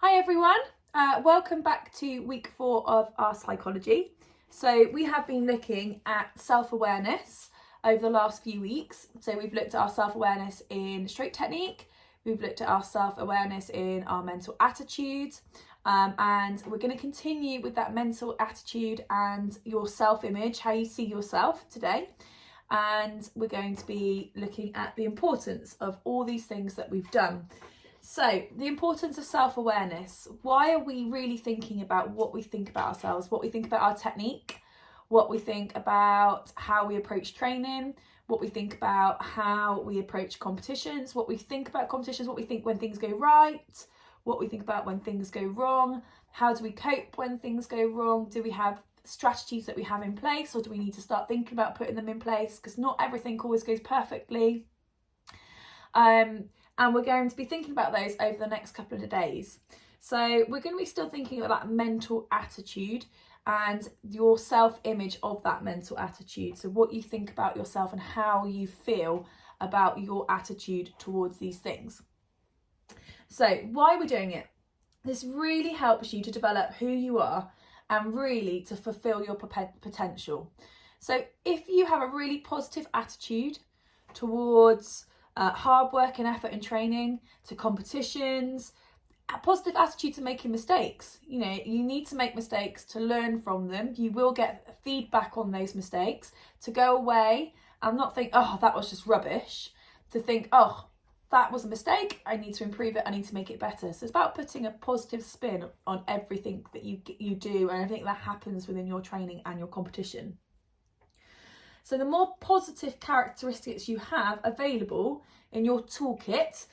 Hi everyone, welcome back to week 4 of our psychology. So we have been looking at self-awareness over the last few weeks. So we've looked at our self-awareness in stroke technique, we've looked at our self-awareness in our mental attitude, and we're going to continue with that mental attitude and your self-image, how you see yourself today. And we're going to be looking at the importance of all these things that we've done. So, the importance of self-awareness. Why are we really thinking about what we think about ourselves, what we think about our technique, what we think about how we approach training, what we think about how we approach competitions, what we think about competitions, what we think when things go right, what we think about when things go wrong, how do we cope when things go wrong, do we have strategies that we have in place, or do we need to start thinking about putting them in place, because not everything always goes perfectly. And we're going to be thinking about those over the next couple of days. So we're going to be still thinking about that mental attitude and your self-image of that mental attitude. So what you think about yourself and how you feel about your attitude towards these things. So why are we doing it? This really helps you to develop who you are and really to fulfill your potential. So if you have a really positive attitude towards hard work and effort and training, to competitions, a positive attitude to making mistakes. You know, you need to make mistakes to learn from them. You will get feedback on those mistakes, to go away and not think, oh, that was just rubbish, to think, oh, that was a mistake, I need to improve it, I need to make it better. So it's about putting a positive spin on everything that you do and everything that happens within your training and your competition. So the more positive characteristics you have available in your toolkit,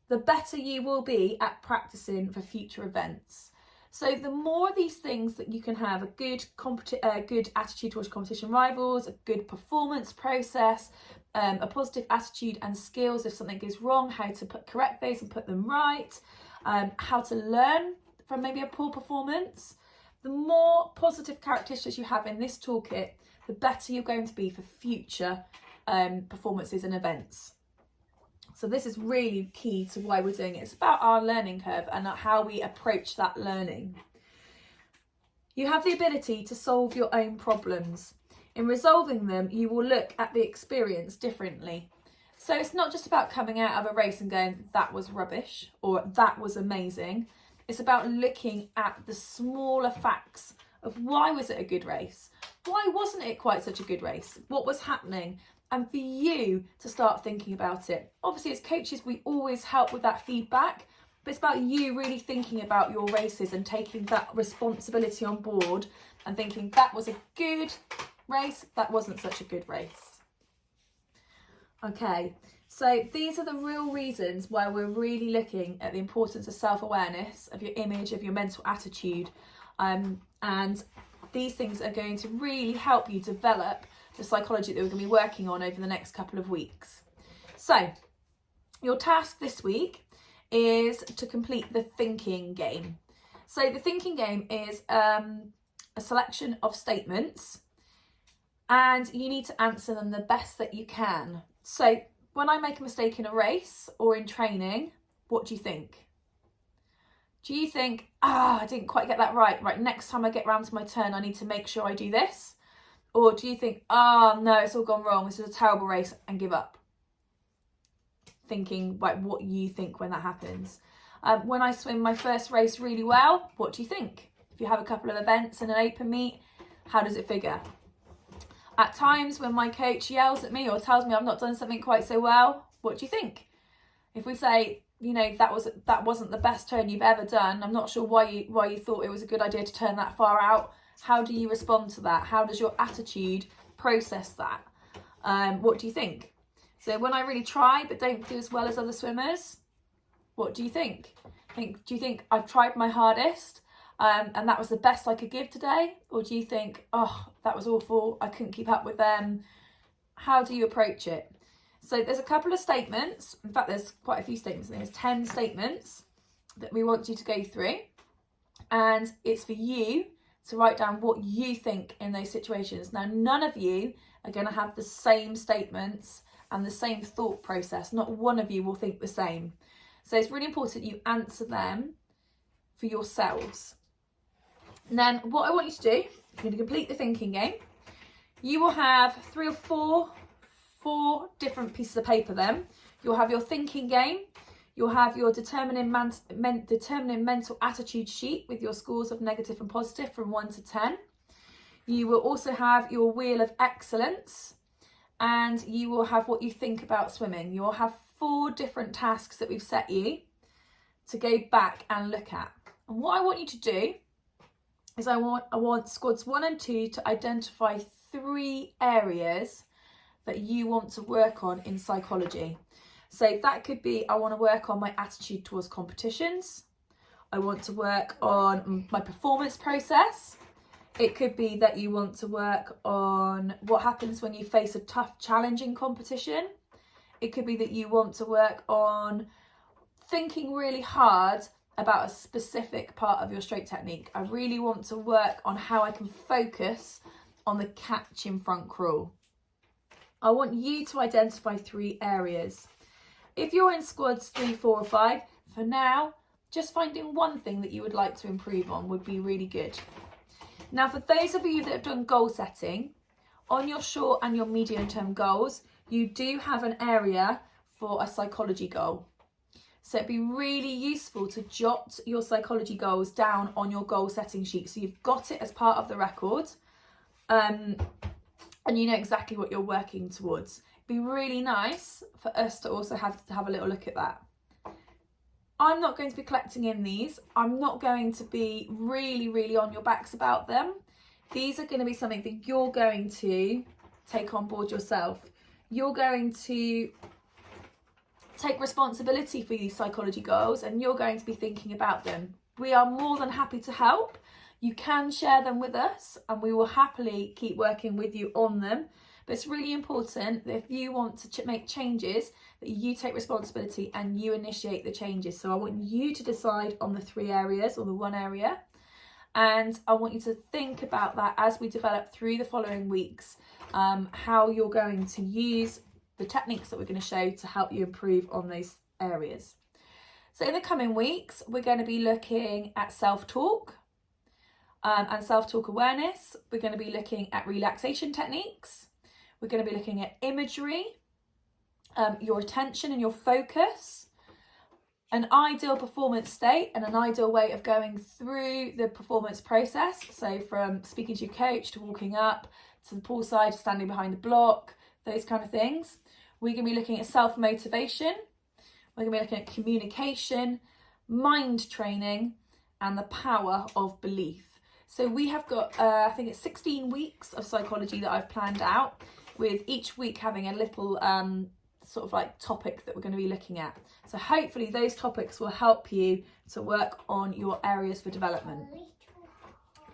the better you will be at practicing for future events. So the more of these things that you can have, a good attitude towards competition rivals, a good performance process, a positive attitude and skills if something goes wrong, how to correct those and put them right, how to learn from maybe a poor performance. The more positive characteristics you have in this toolkit, the better you're going to be for future performances and events. So this is really key to why we're doing it. It's about our learning curve and how we approach that learning. You have the ability to solve your own problems. In resolving them, you will look at the experience differently. So it's not just about coming out of a race and going, that was rubbish, or that was amazing. It's about looking at the smaller facts of why was it a good race? Why wasn't it quite such a good race? What was happening? And for you to start thinking about it. Obviously, as coaches, we always help with that feedback, but it's about you really thinking about your races and taking that responsibility on board and thinking that was a good race, that wasn't such a good race. Okay, so these are the real reasons why we're really looking at the importance of self-awareness, of your image, of your mental attitude, and these things are going to really help you develop the psychology that we're going to be working on over the next couple of weeks. So your task this week is to complete the thinking game. So the thinking game is a selection of statements and you need to answer them the best that you can. So when I make a mistake in a race or in training, what do you think? Do you think, I didn't quite get that right. Right, next time I get round to my turn, I need to make sure I do this? Or do you think, no, it's all gone wrong, this is a terrible race, and give up? Thinking like what you think when that happens. When I swim my first race really well, what do you think? If you have a couple of events and an open meet, how does it figure? At times when my coach yells at me or tells me I've not done something quite so well, what do you think? If we say, that wasn't the best turn you've ever done, I'm not sure why you thought it was a good idea to turn that far out. How do you respond to that? How does your attitude process that? What do you think? So when I really try but don't do as well as other swimmers, what do you think? Do you think I've tried my hardest and that was the best I could give today? Or do you think, that was awful, I couldn't keep up with them? How do you approach it? So there's a couple of statements. In fact, there's quite a few statements. There's 10 statements that we want you to go through. And it's for you to write down what you think in those situations. Now, none of you are going to have the same statements and the same thought process. Not one of you will think the same. So it's really important you answer them for yourselves. And then what I want you to do, you're going to complete the thinking game. You will have 3 or 4 different pieces of paper then. You'll have your thinking game. You'll have your determining mental attitude sheet with your scores of negative and positive from 1 to 10. You will also have your wheel of excellence, and you will have what you think about swimming. You will have 4 different tasks that we've set you to go back and look at. And what I want you to do is I want squads 1 and 2 to identify 3 areas that you want to work on in psychology. So that could be, I want to work on my attitude towards competitions. I want to work on my performance process. It could be that you want to work on what happens when you face a tough, challenging competition. It could be that you want to work on thinking really hard about a specific part of your stroke technique. I really want to work on how I can focus on the catch in front crawl. I want you to identify 3 areas. If you're in squads 3, 4 or 5, for now, just finding one thing that you would like to improve on would be really good. Now, for those of you that have done goal setting, on your short and your medium term goals, you do have an area for a psychology goal. So it'd be really useful to jot your psychology goals down on your goal setting sheet. So you've got it as part of the record, and you know exactly what you're working towards. It'd be really nice for us to also have a little look at that. I'm not going to be collecting in these. I'm not going to be really on your backs about them. These are going to be something that you're going to take on board yourself. You're going to take responsibility for these psychology goals, and you're going to be thinking about them. We are more than happy to help. You can share them with us and we will happily keep working with you on them. But it's really important that if you want to make changes, that you take responsibility and you initiate the changes. So I want you to decide on the 3 areas or the 1 area. And I want you to think about that as we develop through the following weeks, how you're going to use the techniques that we're going to show to help you improve on those areas. So in the coming weeks, we're going to be looking at self-talk and self-talk awareness. We're going to be looking at relaxation techniques. We're going to be looking at imagery, your attention and your focus, an ideal performance state and an ideal way of going through the performance process. So from speaking to your coach to walking up to the poolside, standing behind the block, those kind of things. We're going to be looking at self-motivation. We're going to be looking at communication, mind training, and the power of belief. So we have got, I think it's 16 weeks of psychology that I've planned out, with each week having a little sort of like topic that we're going to be looking at. So hopefully those topics will help you to work on your areas for development.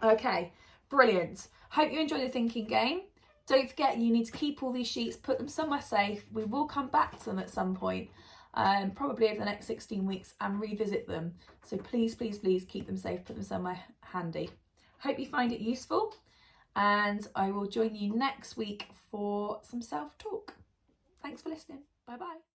Okay, brilliant. Hope you enjoy the thinking game. Don't forget, you need to keep all these sheets, put them somewhere safe. We will come back to them at some point, probably over the next 16 weeks, and revisit them. So please keep them safe, put them somewhere handy. Hope you find it useful, and I will join you next week for some self-talk. Thanks for listening. Bye-bye.